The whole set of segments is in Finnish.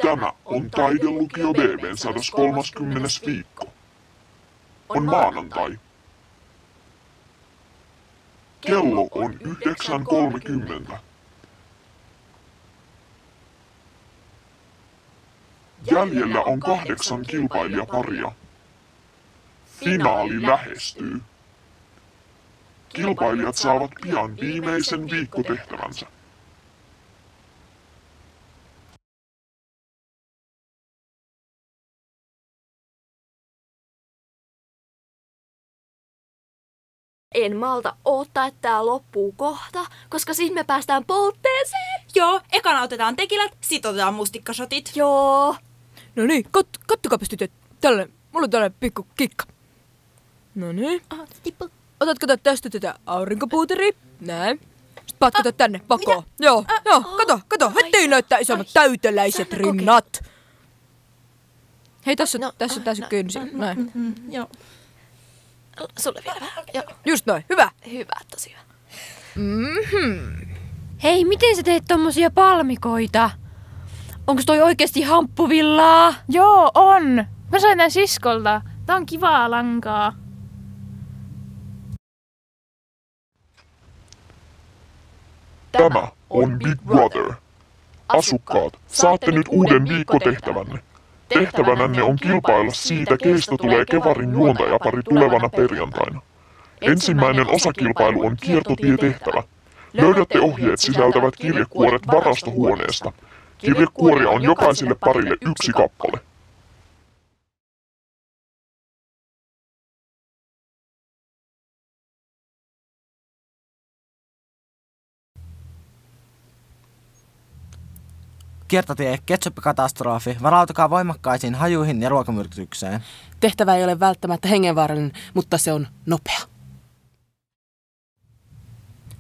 Tämä on Taidelukio DV:n 130. viikko. On maanantai. Kello on 9.30. Jäljellä on 8 kilpailijaparia. Finaali lähestyy. Kilpailijat saavat pian viimeisen viikkotehtävänsä. En malta odottaa, että tää loppuu kohta, koska siis me päästään poltteeseen. Joo, ekana otetaan tekilät, sit otetaan mustikkasotit. Joo. No niin, kattokaapa tytöt. Mulla on tällainen pikku kikka. No niin. Otatko tästä tätä aurinkopuuteria? Näin. Sitten patkata tänne pakoon. Joo, kato, ettei näyttää isommat täyteläiset rinnat. Hei, tässä on kynsi. Näin. Joo. Sulle vielä vähän. Joo. Just noin, hyvä. Hyvä, tosi hyvä. Hei, miten sä teet tommosia palmikoita? Onko toi oikeesti hamppuvillaa? Joo, on. Mä sain tän siskolta. Tää on kivaa lankaa. Tämä on Big Brother. Asukkaat, saatte nyt uuden viikkotehtävänne. Tehtävänänne on kilpailla siitä, keistä tulee Kevarin juontajapari tulevana perjantaina. Ensimmäinen osakilpailu on kiertotietehtävä. Löydätte ohjeet sisältävät kirjekuoret varastohuoneesta. Kirjekuoria on jokaiselle parille 1 kappale. Kiertotie, ketsuppikatastrofi, varautukaa voimakkaisiin hajuihin ja ruokamyrkytykseen. Tehtävä ei ole välttämättä hengenvaarallinen, mutta se on nopea.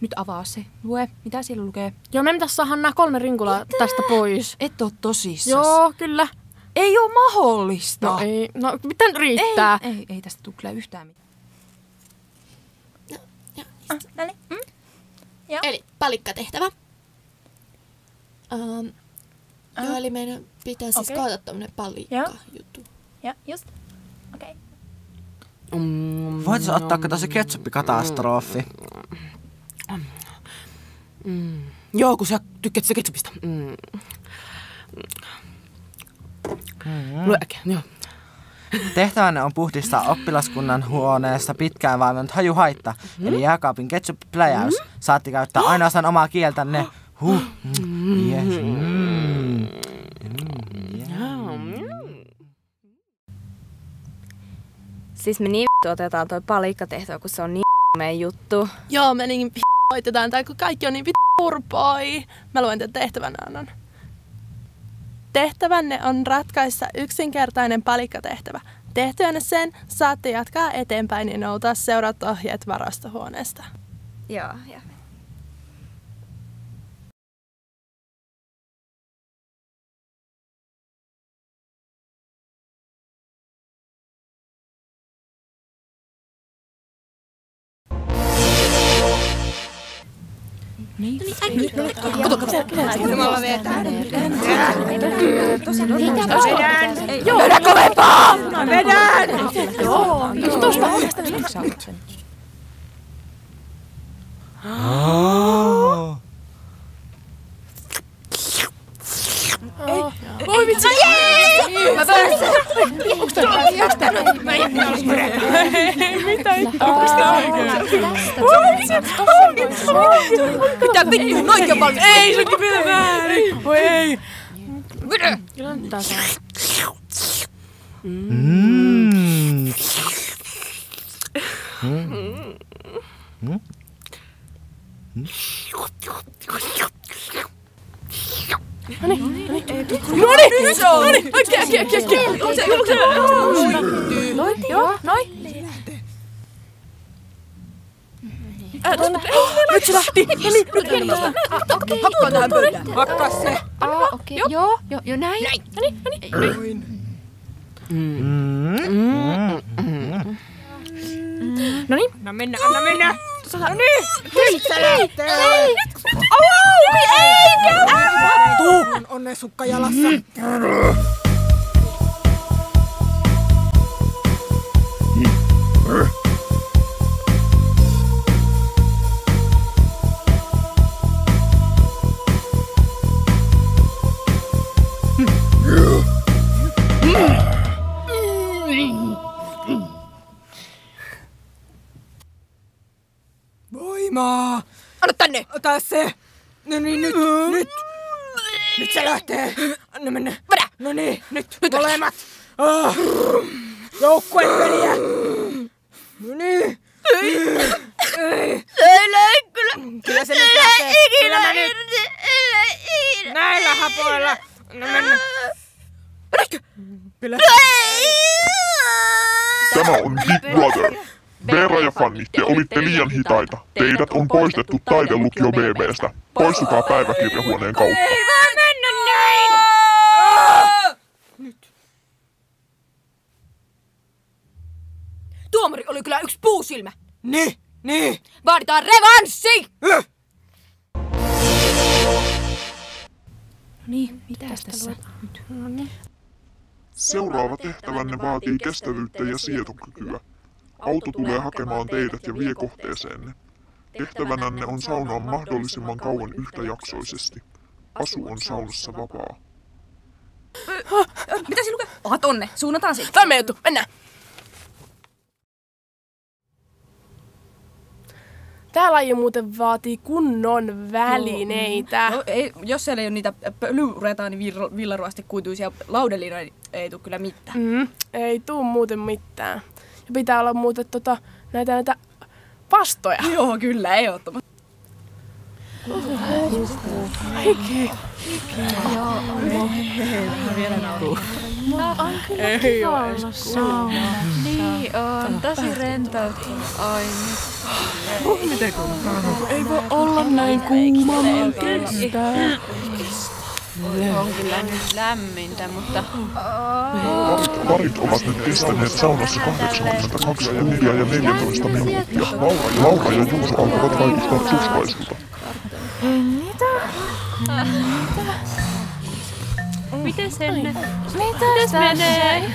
Nyt avaa se. Lue, mitä siellä lukee? Joo, me pitäis saada nämä 3 rinkulaa tästä pois. Et oo tosissas. Joo, kyllä. Ei oo mahdollista. No ei, no mitä nyt riittää? Ei tästä tule kyllä yhtään mitään. Eli palikkatehtävä. Joo, eli meidän pitää siis kaata tämmönen palikka-juttu. Ja, just. Okei. Voitais ottaa tosi ketsuppikatastrofi. Joo, kun sä tykkäät sitä ketsupista. Lue äkkiä, joo. Tehtävänne on puhdistaa oppilaskunnan huoneesta pitkään vaivannut hajuhaitta, eli jääkaapin ketsuppläjäys. Saatte käyttää ainoastaan omaa kieltänne. Yes. Siis me niin otetaan toi palikkatehtävä, kun se on niin meidän juttu. Joo, me niin hoitetaan tää, kun kaikki on niin turpoi. Mä luen tämän tehtävän annan. Tehtävänne on ratkaista yksinkertainen palikkatehtävä. Tehtyänne sen saatte jatkaa eteenpäin ja noutaa seuraavat ohjeet varastohuoneesta. Joo. Löydä kovempaa! Vedän! Joo, tuosta ovesta. Oi vitsi! Mä pääsin! Mitä ei Mitä vittu, noikin paljon! Ei, se onkin vielä väärin! Voi ei! Vedä! Nyt se lähti! Hakkaa tähän pöydään! Hakkaa se! Okei. Joo, näin. Noniin. Anna mennä! No niin! Nyt sä lähtee! Tuu! Onne sukka jalassa. Voimaa! Anna tänne! Ota se! No niin, nyt! Nyt se lähtee! Anna mennä! Vedä! No niin, nyt molemmat! Joukkuepeliä! No niin! Ei lähde kyllä! Kyllä se nyt lähtee! Kyllä mä nyt! Näillä hapoilla! No mennä! Vedäkö? Kyllä! Tämä on Big Brother. Veera ja Fanny, te olitte liian hitaita. Teidät on poistettu taidelukio BB:stä. Poistukaa päiväkirjahuoneen kautta. Ei vaan mennä näin! Nyt. Tuomari oli kyllä yksi puusilmä. Niin. Vaaditaan revanssi! Niin, mitäs tässä? Seuraava tehtävänne vaatii kestävyyttä ja sietokykyä. Auto tulee hakemaan teidät ja vie kohteeseenne. Tehtävänänne on saunoa mahdollisimman kauan yhtäjaksoisesti. Asu on saunassa vapaa. Mitä se lukee? Tonne, suunnataan sinne. Tämä on meidän juttu, mennään! Tää laji muuten vaatii kunnon välineitä. No, ei, jos siellä ei ole niitä pölyuretaani villaruasti kuituisia laudelinoja, niin ei tule kyllä mitään. Ei tuu muuten mitään. Ja pitää olla muuten näitä vastoja. Joo, kyllä, ehdottomasti. Ei ole sauna. Niin on, tosi rentoutunut. Ai nyt. Ei voi olla näin kuumaa kestää. On kyllä nyt lämmintä, mutta... Parit ovat nyt kestäneet saunassa 82 ja 4 ja 14 minuuttia. Laura ja Juuso alkavat vaikuttaa tuskaisilta. Mites Henne? Mites menee?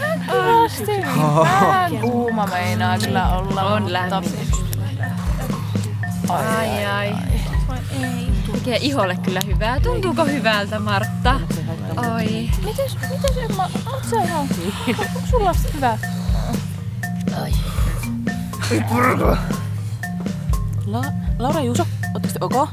Vähän kuuma meinaa kyllä olla. On lämmin. Ai. Tekee iholle kyllä hyvää. Tuntuuko hyvältä, Martta? Oi. Mites Emma? Oot sä ihan? Onko sulla hyvä? Laura ja Juuso, ootteko te ok?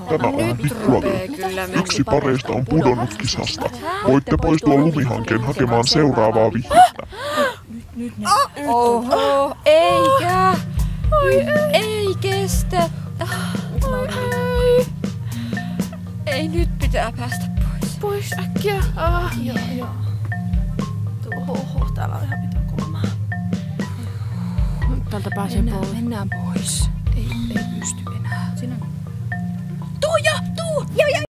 Tämä on Big Brother. Yksi pareista on pudonnut kisasta. Voitte poistua lumihankkeen hakemaan seuraavaa vihjettä. Oho, eikä. Ei kestä. Ei, nyt pitää päästä pois. Pois äkkiä. Joo. Oho, täällä on ihan mitään kulmaa. Täältä pääsee pois. Mennään pois. Ei pysty enää. Tuu!